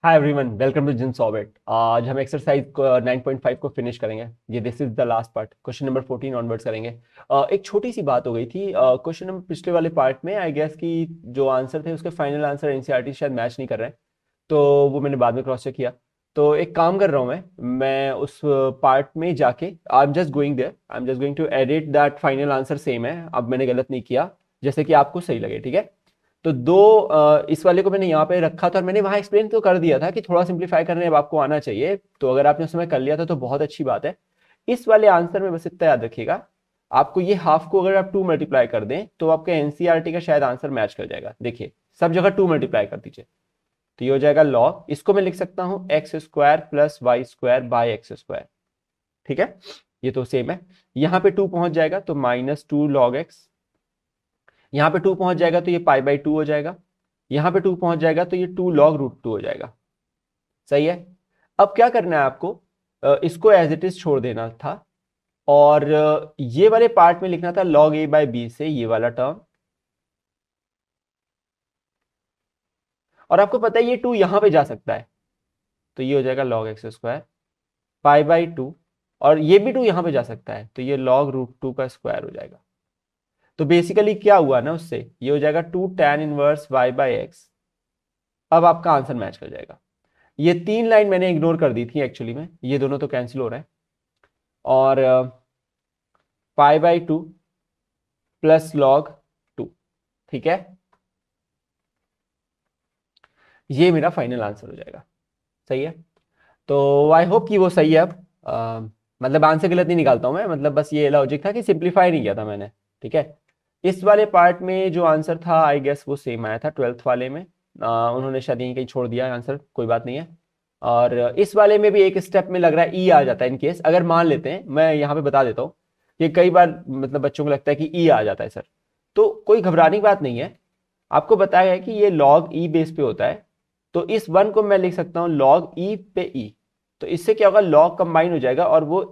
Hi everyone, welcome to जिन solve. आज हम एक्सरसाइज 9.5 को फिनिश करेंगे। ये this is the last part, question number 14 onwards करेंगे। एक छोटी सी बात हो गई थी क्वेश्चन नंबर पिछले वाले पार्ट में। आई गेस कि जो आंसर थे उसके फाइनल आंसर एनसीईआरटी शायद मैच नहीं कर रहे हैं, तो वो मैंने बाद में क्रॉस चेक किया। तो एक काम कर रहा हूँ मैं उस पार्ट में जाके I am just going to edit that final answer same है। अब मैंने गलत नहीं किया, जैसे कि आपको सही लगे, ठीक है। तो इस वाले को मैंने यहाँ पे रखा था और मैंने वहां एक्सप्लेन तो कर दिया था कि थोड़ा सिंप्लीफाई करने अब आपको आना चाहिए। तो अगर आपने उस समय कर लिया था तो बहुत अच्छी बात है। इस वाले आंसर में बस इतना याद रखिएगा, आपको ये हाफ को अगर आप 2 मल्टीप्लाई कर दें तो आपके एनसीईआरटी का शायद आंसर मैच कर जाएगा। देखिए, सब जगह 2 मल्टीप्लाई कर दीजिए तो ये हो जाएगा लॉग। इसको मैं लिख सकता हूं x square plus y square by x square, ठीक है। ये तो सेम है। यहां पे 2 पहुंच जाएगा तो -2 लॉग एक्स। यहां पे 2 पहुंच जाएगा तो ये पाई/2 हो जाएगा। यहां पे 2 पहुंच जाएगा तो ये 2 लॉग रूट 2 हो जाएगा। सही है। अब क्या करना है आपको, इसको एज इट इज छोड़ देना था और ये वाले पार्ट में लिखना था लॉग a/b से ये वाला टर्म। और आपको पता है ये 2 यहां पे जा सकता है, तो ये हो जाएगा लॉग एक्स स्क्वायर पाई/2। और ये भी 2 यहां पे जा सकता है तो ये लॉग रूट 2 का स्क्वायर हो जाएगा। तो बेसिकली क्या हुआ ना, उससे ये हो जाएगा 2 tan इनवर्स y/x। अब आपका आंसर मैच कर जाएगा। ये 3 लाइन मैंने इग्नोर कर दी थी एक्चुअली में, ये दोनों तो कैंसिल हो रहा है। और पाई/2 प्लस लॉग 2, ठीक है। ये मेरा फाइनल आंसर हो जाएगा। सही है। तो आई होप कि वो सही है। अब मतलब आंसर गलत नहीं निकालता हूं मैं, मतलब बस ये लॉजिक था कि सिंप्लीफाई नहीं किया था मैंने, ठीक है। इस वाले पार्ट में जो आंसर था आई गेस वो सेम आया था 12th वाले में। उन्होंने शायद यहीं कहीं छोड़ दिया आंसर, कोई बात नहीं है। और इस वाले में भी एक स्टेप में लग रहा है ई आ जाता है। इन केस अगर मान लेते हैं, मैं यहाँ पे बता देता हूँ कि कई बार मतलब बच्चों को लगता है कि ई आ जाता है सर, तो कोई घबराने की बात नहीं है। आपको बताया है कि ये लॉग ई बेस पे होता है, तो इस वन को मैं लिख सकता हूँ लॉग ई पे ई। तो इससे क्या होगा, लॉग कंबाइन हो जाएगा और वो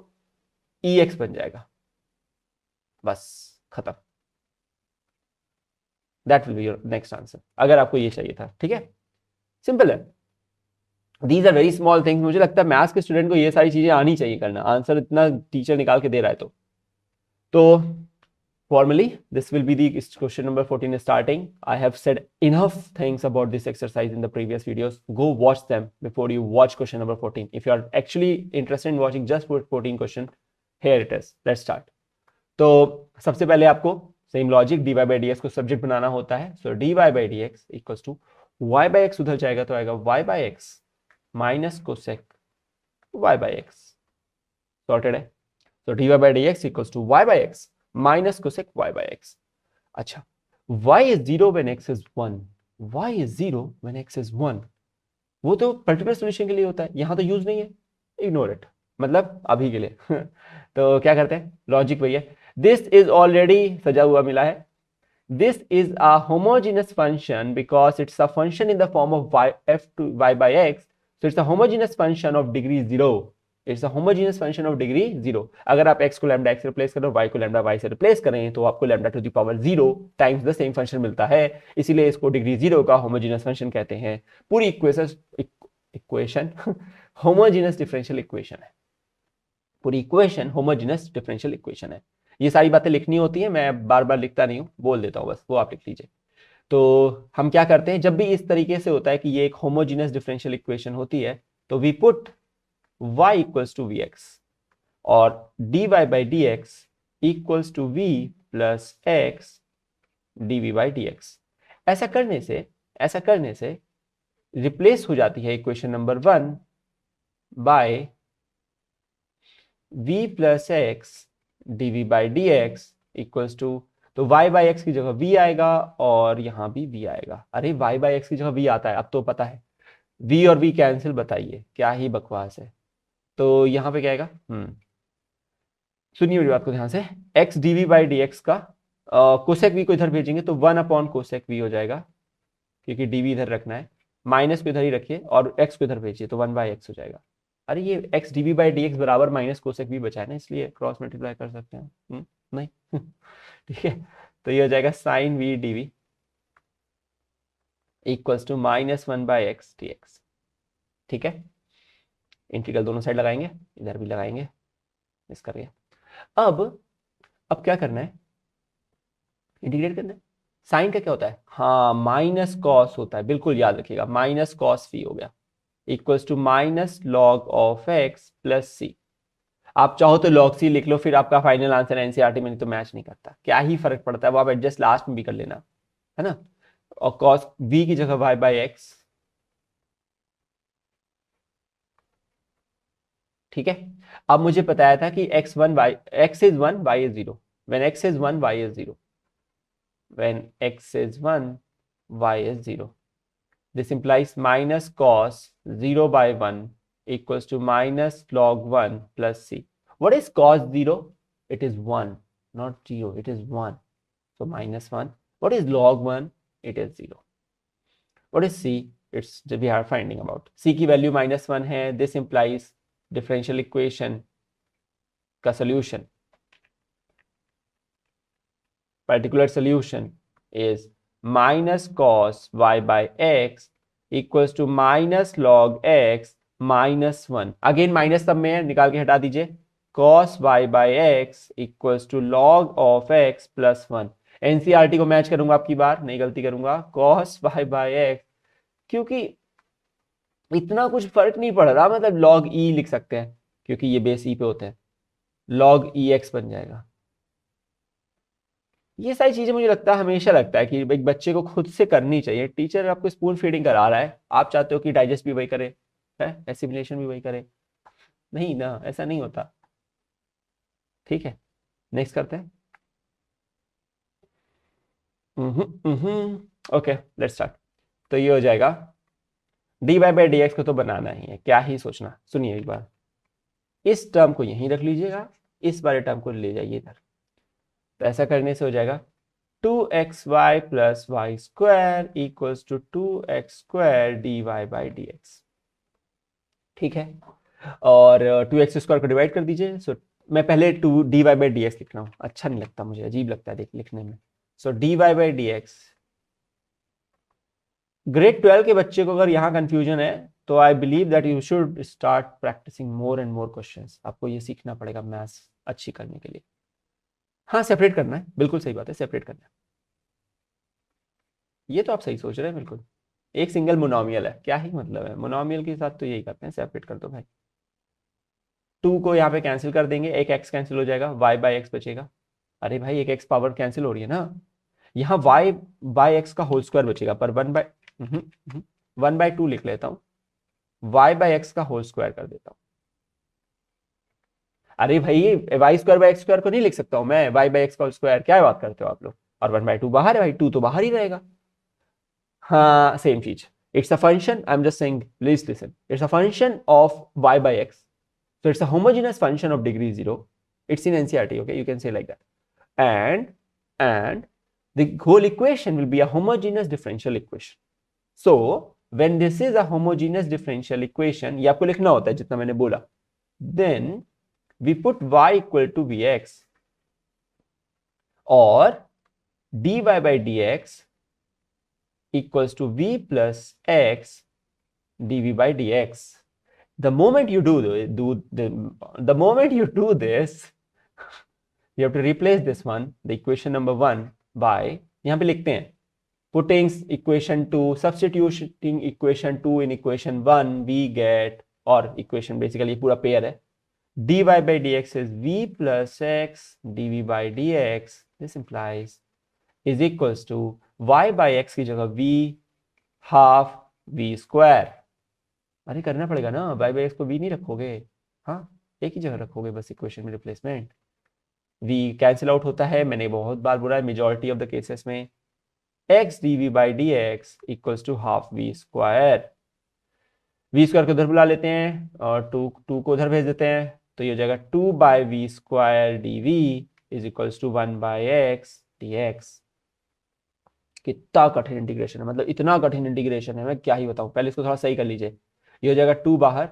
ई एक्स बन जाएगा। बस, खत्म। That will be your next answer, अगर आपको ये चाहिए था, ठीक है। सिंपल है। These are very small things. मुझे लगता है मैथ्स के स्टूडेंट को ये सारी चीजें आनी चाहिए करना, आंसर इतना टीचर निकाल के दे रहा है तो formally this will be the question number 14 starting. I have said enough things about this exercise in the previous videos. Go watch them before you watch question number 14. If you are actually interested in watching just 14 question, here it is. Let's start. तो सबसे पहले आपको same logic dy by dx को subject बनाना होता है। So dy by dx equals to y by x, उधर जाएगा तो आएगा y by x minus cosec y by x। Sorted है। तो dy by dx equals to y by x minus cosec y by x। अच्छा, y is 0 when x is 1। y is 0 when x is 1, वो तो particular solution के लिए होता है, यहां तो यूज नहीं है, इग्नोर इट, मतलब अभी के लिए। तो क्या करते हैं, लॉजिक वही है। दिस इज ऑलरेडी सजा हुआ मिला है। This is a homogeneous function because it's a function in the form of y f to y by x, so it's a homogeneous function of degree 0। It's a homogeneous function of degree 0। अगर आप x को lambda x से replace करो, y को lambda y से replace करें, तो आपको lambda to the power 0 times the same function मिलता है। इसीलिए इसको डिग्री 0 का होमोजेनियस फंक्शन कहते हैं। पूरी इक्वेशन होमोजेनियस डिफरेंशियल इक्वेशन है। पूरी इक्वेशन होमोजेनियस डिफरेंशियल इक्वेशन है। ये सारी बातें लिखनी होती है, मैं बार बार लिखता नहीं हूँ, बोल देता हूँ बस, वो आप लिख लीजिए। तो हम क्या करते हैं, जब भी इस तरीके से होता है कि ये एक होमोजेनियस डिफरेंशियल इक्वेशन होती है, तो we put y equals to v x और dy by dx equals to v plus x dv by dx। ऐसा करने से रिप्लेस हो जाती है equation number 1 by v plus x dv by dx equals to, तो y बाई एक्स की जगह v आएगा और यहां भी v आएगा। अरे y बाई एक्स की जगह v आता है, अब तो पता है। v और v कैंसिल, बताइए क्या ही बकवास है। तो यहां पे क्या आएगा, सुनिए मेरी बात को ध्यान से। X dv by d x का कोसेक वी को इधर भेजेंगे तो 1 अपॉन कोसेक वी हो जाएगा, क्योंकि डीवी इधर रखना है। माइनस को इधर ही रखिए और एक्स को इधर भेजिए तो 1/x हो जाएगा। अरे ये x dv by d x बराबर माइनस कोसेक वी बचा है ना, इसलिए क्रॉस मल्टीप्लाई कर सकते हैं। नहीं। ठीक है। तो ये हो जाएगा sine v dv equals to -1/x dx। ठीक है, इंटीग्रल दोनों साइड लगाएंगे, इधर भी लगाएंगे, इस करके। अब क्या करना है, इंटीग्रेट करना है। साइन का क्या होता है, हाँ माइनस कॉस होता है, बिल्कुल याद रखिएगा, माइनस कॉस फी हो गया, equals to minus log of x plus c. आप चाहो तो लॉग सी लिख लो, फिर आपका फाइनल आंसर एनसीईआरटी में तो मैच नहीं करता, क्या ही फर्क पड़ता है, वो आप एडजस्ट लास्ट में भी कर लेना, है ना। और कॉस वी की जगह वाई बाई एक्स, ठीक है। अब मुझे बताया था कि x is 1 y is 0, when x is 1 y is 0, when x is 1 y is 0, this implies minus cos 0 by 1 equals to minus log 1 plus c. What is cos 0? It is 1, not 0, it is 1, so minus 1. What is log 1? It is 0. What is c? It's we are finding about c की value -1 है, this implies differential equation का solution, particular solution is minus cos y by x equals to minus log x minus 1. Again minus सब में है, निकाल के हटा दीजिए, cos y by x equals to log of x plus 1. NCERT को match करूंगा आपकी बार, नहीं गलती करूंगा, cos y by x, क्योंकि इतना कुछ फर्क नहीं पड़ रहा, मतलब log e लिख सकते हैं क्योंकि ये बेस e पे होते हैं, log ex बन जाएगा। ये सारी चीजें मुझे लगता है, हमेशा लगता है कि एक बच्चे को खुद से करनी चाहिए, टीचर आपको स्पून फीडिंग करा रहा है, आप चाहते हो कि डाइजेस्ट भी वही करे, है एसिमिलेशन भी वही करे, नहीं ना, ऐसा नहीं होता। ठीक है, नेक्स्ट करते हैं। Okay let's start. तो ये हो जाएगा dy बाई डी एक्स को तो बनाना ही है, क्या ही सोचना। सुनिए एक बार, इस टर्म को यहीं रख लीजिएगा, इस वाले टर्म को ले जाइए इधर, तो ऐसा करने से हो जाएगा 2xy plus y square equals to 2x square dy by d x, ठीक है। और 2x स्क्वायर को डिवाइड कर दीजिए, सो मैं पहले 2 dy बाई डी एक्स लिख रहा हूँ, अच्छा नहीं लगता मुझे, अजीब लगता है लिखने में। So dy by d x, grade 12 के बच्चे को अगर यहाँ कंफ्यूजन है तो I believe that you should start practising more and more questions. आपको ये सीखना पड़ेगा मैथ्स अच्छी करने के लिए। हाँ सेपरेट करना है, बिल्कुल सही बात है, सेपरेट करना है, ये तो आप सही सोच रहे हैं बिल्कुल। एक सिंगल मोनोमियल है, क्या ही मतलब है, मोनोमियल के साथ तो यही करते हैं, सेपरेट कर दो भाई। 2 को यहाँ पे कैंसिल कर देंगे, एक x कैंसिल हो जाएगा, y बाई एक्स बचेगा। अरे भाई एक x पावर कैंसिल हो रही है ना, यहाँ y बाई एक्स का होल स्क्वायर बचेगा, पर 1/2 लिख लेता हूँ, y बाई एक्स का होल स्क्वायर कर देता हूँ। अरे भाई y square by x square को नहीं लिख सकता हूँ मैं, y बाई एक्स का होल स्क्वायर, क्या बात करते हो आप लोग। और 1/2 बाहर है भाई, 2 तो बाहर ही रहेगा। हाँ सेम चीज, it's a function, I'm just saying, please listen, it's a function of y by x, so it's a homogeneous function of degree 0, it's in NCERT, okay, you can say like that, and the whole equation will be a homogeneous differential equation. So when this is a homogeneous differential equation, ये आपको लिखना होता है जितना मैंने बोला, then we put y equal to vx, और dy by dx equals to v plus x dv by dx. The moment you do the moment you do this, you have to replace this one, the equation number 1, by, यहाँ पे लिखते हैं, putting equation 2, substituting equation 2 in equation 1, we get, और equation basically पूरा pair है, dy by dx is v plus x dv by dx, this implies is equals to y by x की जगह v half v square. अरे करना पड़ेगा ना, y by x को v नहीं रखोगे, हाँ एक ही जगह रखोगे बस इक्वेशन में रिप्लेसमेंट। v कैंसिल आउट होता है, मैंने बहुत बार बोला है मेजॉरिटी ऑफ द केसेस में, x dv by dx equals to half v स्क्वायर। v स्क्वायर को उधर बुला लेते हैं और 2 को उधर भेज देते हैं, तो ये हो जाएगा 2 by v square dv is equals to 1 by x dx। कितना कठिन इंटीग्रेशन है, मतलब इतना कठिन इंटीग्रेशन है, मैं क्या ही बताऊं, पहले इसको थोड़ा सही कर लीजिए। ये हो जाएगा 2 बाहर,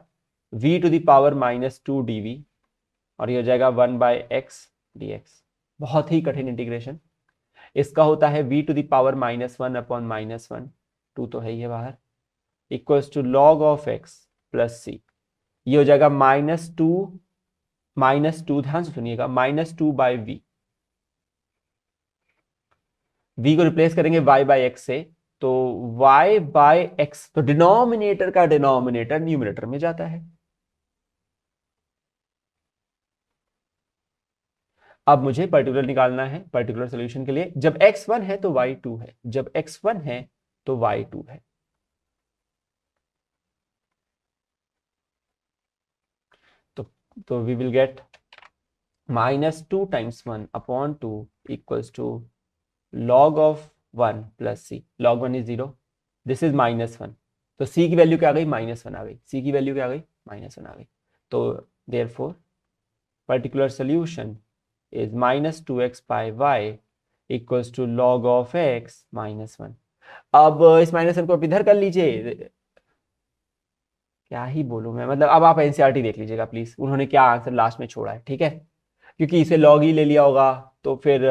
v to the power -2 dv, और ये हो जाएगा 1 बाई एक्स dx। बहुत ही कठिन इंटीग्रेशन। इसका होता है v to the power -1 upon -1, 2 तो है ही है बाहर, equals to log of x plus c, ये हो जाएगा -2, ध्यान से सुनिएगा, -2/v। v को रिप्लेस करेंगे y बाय एक्स से, तो y बाय एक्स, तो डिनोमिनेटर का डिनोमिनेटर न्यूमरेटर में जाता है। अब मुझे पर्टिकुलर निकालना है, पर्टिकुलर सोल्यूशन के लिए जब x1 है तो y2 है, जब x1 है तो y2 है। तो we will get -2 times 1 upon 2 equals to log of 1 plus c, log 1 is 0, this is -1, तो c की वैल्यू क्या आ गई, -1 आ गई, c की वैल्यू क्या आ गई, -1 आ गई। तो therefore particular solution is -2x/y equals to log of x -1। अब इस -1 को आप इधर कर लीजिए, क्या ही बोलूं मैं, मतलब अब आप एनसीईआरटी देख लीजिएगा प्लीज, उन्होंने क्या आंसर लास्ट में छोड़ा है, ठीक है, क्योंकि इसे log ही ले लिया होगा तो फिर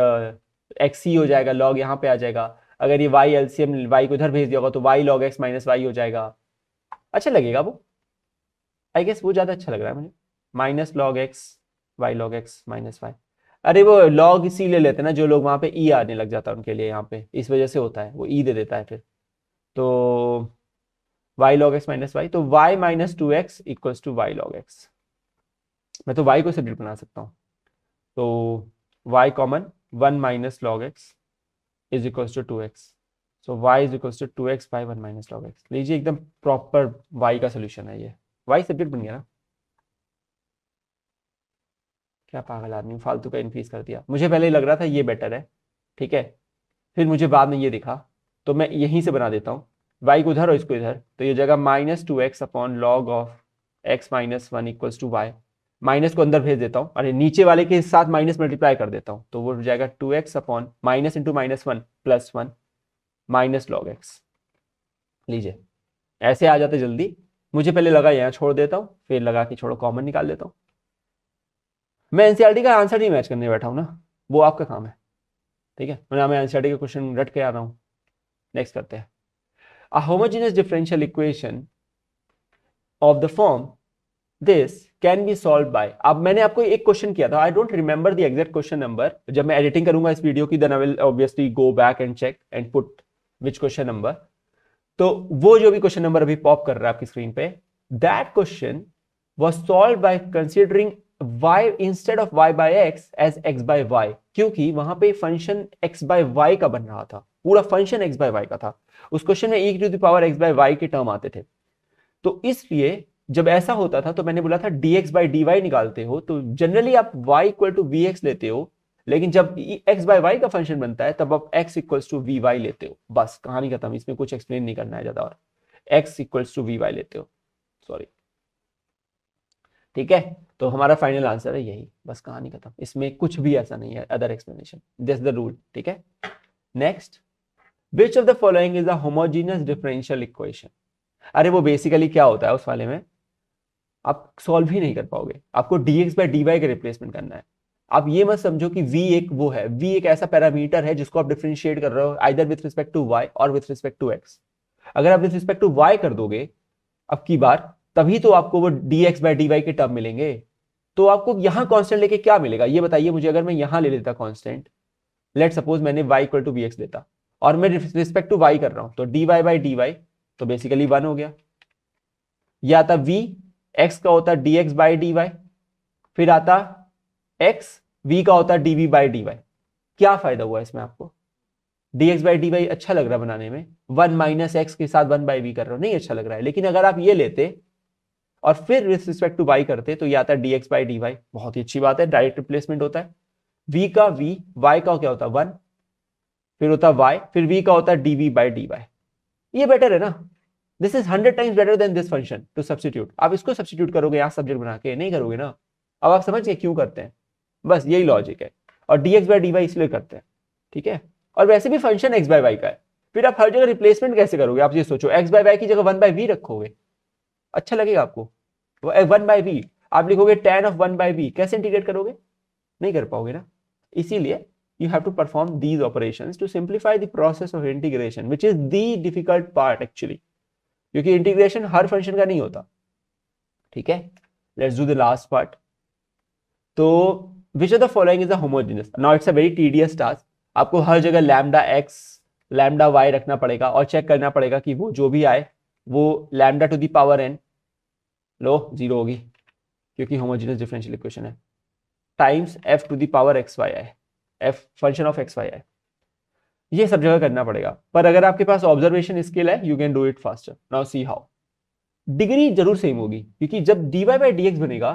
x ही हो जाएगा, log यहाँ पे आ जाएगा, अगर ये y एलसीएम y को इधर भेज दिया होगा तो y log x minus y हो जाएगा, अच्छा लगेगा वो, आई गेस वो ज्यादा अच्छा लग रहा है मुझे, -log x y log x minus y। अरे वो log सी ले लेते ना जो लोग, वहां पे ई आने लग जाता है उनके लिए, यहाँ पे इस वजह से होता है, वो ई दे देता है फिर, तो y log x minus y, तो y -2x equals to y log x, मैं तो y को सब्जेक्ट बना सकता हूँ, तो y common 1 minus log x is equals to 2x, so y is equals to 2x by 1 minus log x। लीजिए एकदम प्रॉपर y का सोल्यूशन है ये, y सब्जेक्ट बन गया ना, क्या पागल आदमी, फालतू का इनक्रीज कर दिया, मुझे पहले ही लग रहा था ये बेटर है, ठीक है, फिर मुझे बाद में ये दिखा, तो मैं यहीं से बना देता हूँ, y को इधर और इसको इधर, तो ये जगह -2x upon log of x minus 1 equals to y, minus को अंदर भेज देता हूँ, अरे नीचे वाले के साथ माइनस मल्टीप्लाई कर देता हूँ, तो वो हो जाएगा 2x upon minus into -1 plus 1 minus log x। लीजिए ऐसे आ जाते जल्दी, मुझे पहले लगा यहाँ छोड़ देता हूँ, फिर लगा कि छोड़ो कॉमन निकाल लेता हूँ, मैं एनसीईआरटी का आंसर नहीं मैच करने बैठा हूँ ना, वो आपका काम है, ठीक है, मैं एनसीईआरटी के क्वेश्चन रट के आ रहा हूँ। नेक्स्ट करते हैं, a homogeneous differential equation of the form this can be solve by, अब मैंने आपको एक क्वेश्चन किया था, I don't remember the exact question number, जब मैं एडिटिंग करूंगा इस वीडियो की then I will obviously go back and check and put which question number, तो वो जो भी क्वेश्चन नंबर अभी पॉप कर रहा है आपकी स्क्रीन पे, that question was solve by considering y instead of y by x as x by y, क्योंकि वहां पे फंक्शन x बाय y का बन रहा था, पूरा फंक्शन x बाय y का था, उस क्वेश्चन में e to the power x by y के टर्म आते थे, तो इसलिए जब ऐसा होता था तो मैंने बोला था dx बाय dy निकालते हो तो जनरली आप y इक्वल टू vx लेते हो, लेकिन जब x बाय y का फंक्शन बनता है तब आप x इक्वल्स टू vy लेते हो, बस कहानी खत्म, इसमें कुछ एक्सप्लेन नहीं करना है ज्यादा, और x इक्वल्स टू vy लेते हो, सॉरी, ठीक है, तो हमारा फाइनल आंसर है यही, बस कहानी खत्म, इसमें कुछ भी ऐसा नहीं है other explanation, this the rule, ठीक है। Next, which of the following is a homogeneous differential equation, अरे वो बेसिकली क्या होता है उस वाले में आप सॉल्व ही नहीं कर पाओगे, आपको dx बाय dy का रिप्लेसमेंट करना है, आप ये मत समझो कि v एक वो है, v एक ऐसा पैरामीटर है जिसको आप डिफरेंशिएट कर रहे हो either with respect to y और विथ रिस्पेक्ट टू x, अगर आप विथ रिस्पेक्ट टू y कर दोगे अब की बार, तभी तो आपको वो dx बाय dy के टर्म मिलेंगे, तो आपको यहां कांस्टेंट लेके क्या मिलेगा ये बताइए मुझे, अगर मैं यहां ले लेता कांस्टेंट, लेट सपोज मैंने y इक्वल टू vx लेता और मैं रिस्पेक्ट टू y कर रहा हूं, तो dy बाय dy तो बेसिकली 1 हो गया, यह आता v x का होता dx बाय dy, फिर आता x v का होता dv बाय dy, क्या फायदा हुआ इसमें आपको, dx बाय dy अच्छा लग रहा है बनाने में, 1 माइनस एक्स के साथ 1 बाय v कर रहा हूं, नहीं अच्छा लग रहा है, लेकिन अगर आप ये लेते और फिर विथ रिस्पेक्ट टू y करते तो ये आता है dx बाय dy, बहुत ही अच्छी बात है, डायरेक्ट रिप्लेसमेंट होता है, v का v, y का क्या होता है 1, फिर होता y, फिर v का होता है dv बाय dy, ये बेटर है ना, this is 100 times better than this function to substitute, आप इसको सब्स्टिट्यूट करोगे यहां सब्जेक्ट बना के, नहीं करोगे ना, अब आप समझ गए क्यों करते हैं, बस यही लॉजिक है, और dx बाय dy इसलिए करते हैं, ठीक है, और वैसे भी फंक्शन x बाय y का है, फिर आप हर जगह रिप्लेसमेंट कैसे करोगे, आप ये सोचो x बाय y की जगह 1 बाय v रखोगे, अच्छा लगेगा आपको, 1 बाय v आप लिखोगे tan ऑफ 1 बाय v, कैसे इंटीग्रेट करोगे, नहीं कर पाओगे ना, इसीलिए you have to perform these operations to simplify the process of integration which is the difficult part actually, क्योंकि इंटीग्रेशन हर फंक्शन का नहीं होता, ठीक है, let's do the last part. तो which of the following is a homogeneous? Now it's a very tedious task. आपको हर जगह लैम्डा एक्स लैम्डा वाई रखना पड़ेगा और चेक करना पड़ेगा कि वो जो भी आए वो lambda to the power n लो 0 होगी, क्योंकि होमोजेनियस डिफरेंशियल इक्वेशन है, times f to the power x y i, f function of x y i. ये सब जगह करना पड़ेगा, पर अगर आपके पास ऑब्जर्वेशन स्किल है you can do it faster. Now see how. Degree जरूर सेम होगी, क्योंकि जब dy बाई dx बनेगा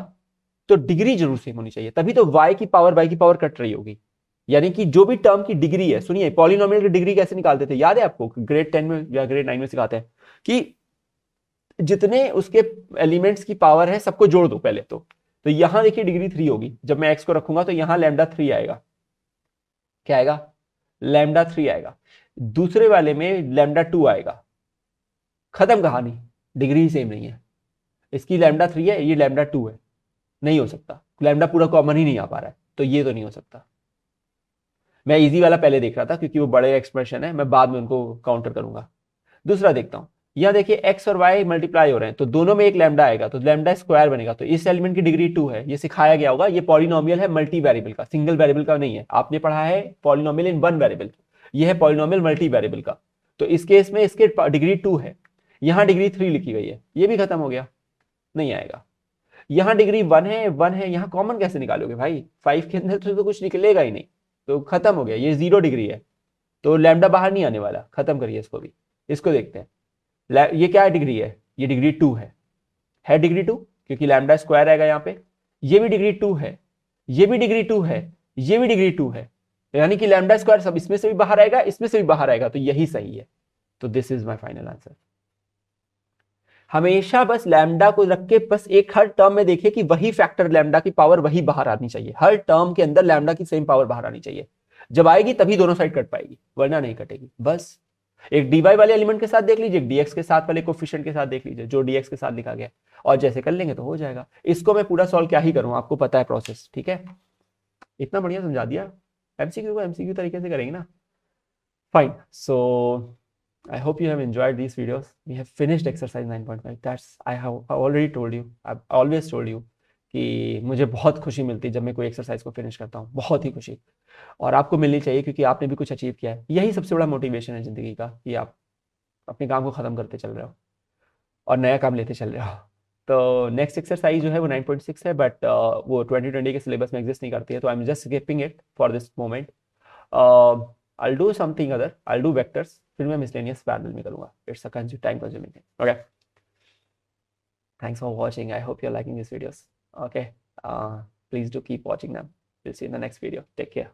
तो डिग्री जरूर सेम होनी चाहिए, तभी तो y की पावर कट रही होगी। यानी कि जो भी टर्म की डिग्री है, सुनिए पॉलिनोमियल की डिग्री कैसे निकालते थे, याद है आपको? ग्रेड 10 में या ग्रेड 9 में सिखाते हैं कि जितने उसके एलिमेंट्स की पावर है सबको जोड़ दो पहले तो यहां देखिए डिग्री 3 होगी। जब मैं x को रखूंगा तो यहां लैम्डा 3 आएगा। क्या आएगा? लैम्डा 3 आएगा। दूसरे वाले में लैम्डा 2 आएगा। खत्म कहानी, डिग्री सेम नहीं है। इसकी लैम्डा 3 है, ये लैम्डा 2 है, नहीं हो सकता। लैम्डा पूरा कॉमन ही नहीं आ पा रहा है, तो ये तो नहीं हो सकता। मैं इजी वाला पहले देख रहा था क्योंकि वो बड़े एक्सप्रेशन है, मैं बाद में उनको काउंटर करूंगा। दूसरा देखता हूं, यहां देखिए x और y मल्टीप्लाई हो रहे हैं तो दोनों में एक लैम्डा आएगा, तो लैम्डा स्क्वायर बनेगा। तो इस एलिमेंट की डिग्री 2 है, ये सिखाया गया होगा। ये पॉलिनोमियल है मल्टी वेरिएबल का, सिंगल वेरिएबल का नहीं है। आपने पढ़ा है पॉलिनोमियल इन वन वेरिएबल, ये है पॉलिनोमियल मल्टी वेरिएबल का। तो इस केस में इसके डिग्री 2 है, यहां डिग्री 3 लिखी गई है, ये भी खत्म हो गया, नहीं आएगा। यहां डिग्री 1 है, यहां कॉमन कैसे निकालोगे भाई? 5 के अंदर तो कुछ निकलेगा ही नहीं, तो खत्म हो गया। ये 0 डिग्री है, तो लैम्डा बाहर नहीं आने वाला, खत्म करिए इसको भी। इसको देखते हैं, ये क्या डिग्री है? ये डिग्री 2 है डिग्री 2, क्योंकि लैम्डा स्क्वायर आएगा यहाँ पे। ये भी डिग्री 2 है, ये भी डिग्री 2 है, ये भी डिग्री 2 है, यानी कि लैम्डा स्क्वायर सब इसमें से भी बाहर आएगा, इसमें से भी बाहर आएगा, तो यही सही है। तो this is my final answer. हमेशा बस लैम्डा को रख के बस एक हर टर्म में देखिए कि वही फैक्टर लैम्डा की पावर वही बाहर आनी चाहिए। हर टर्म के अंदर लैम्डा की सेम पावर बाहर आनी चाहिए। जब आएगी तभी दोनों साइड कट पाएगी, वरना नहीं कटेगी। बस एक dy वाले एलिमेंट के साथ देख लीजिए, एक dx के साथ वाले कोफिशिएंट के साथ देख लीजिए जो dx के साथ लिखा गया, और जैसे कर लेंगे तो हो जाएगा। इसको मैं पूरा सॉल्व क्या ही करूं, आपको पता है प्रोसेस, ठीक है? इतना बढ़िया समझा दिया। एमसीक्यू को एमसीक्यू तरीके से करेंगे ना। Fine, so I hope you have enjoyed these videos. We have finished exercise 9.5. That's I have already told you. I've always told you कि मुझे बहुत खुशी मिलती है जब मैं कोई एक्सरसाइज को फिनिश करता हूँ, बहुत ही खुशी। और आपको मिलनी चाहिए क्योंकि आपने भी कुछ अचीव किया है। यही सबसे बड़ा मोटिवेशन है ज़िंदगी का, कि आप अपने काम को ख़त्म करते चल रहे हो और नया काम लेते चल रहे हो। तो नेक्स्ट एक्सरसाइज जो है वो 9.6 है, बट वो 2020 के सिलेबस में एग्जिस्ट नहीं करती है, तो आई am just skipping it for this moment. I'll do something other. I'll do vectors. फिर मैं miscellaneous parallel में करूँगा. It's a time consuming thing. Okay. Thanks for watching. I hope you're liking these videos. Okay. Please do keep watching them. We'll see you in the next video. Take care.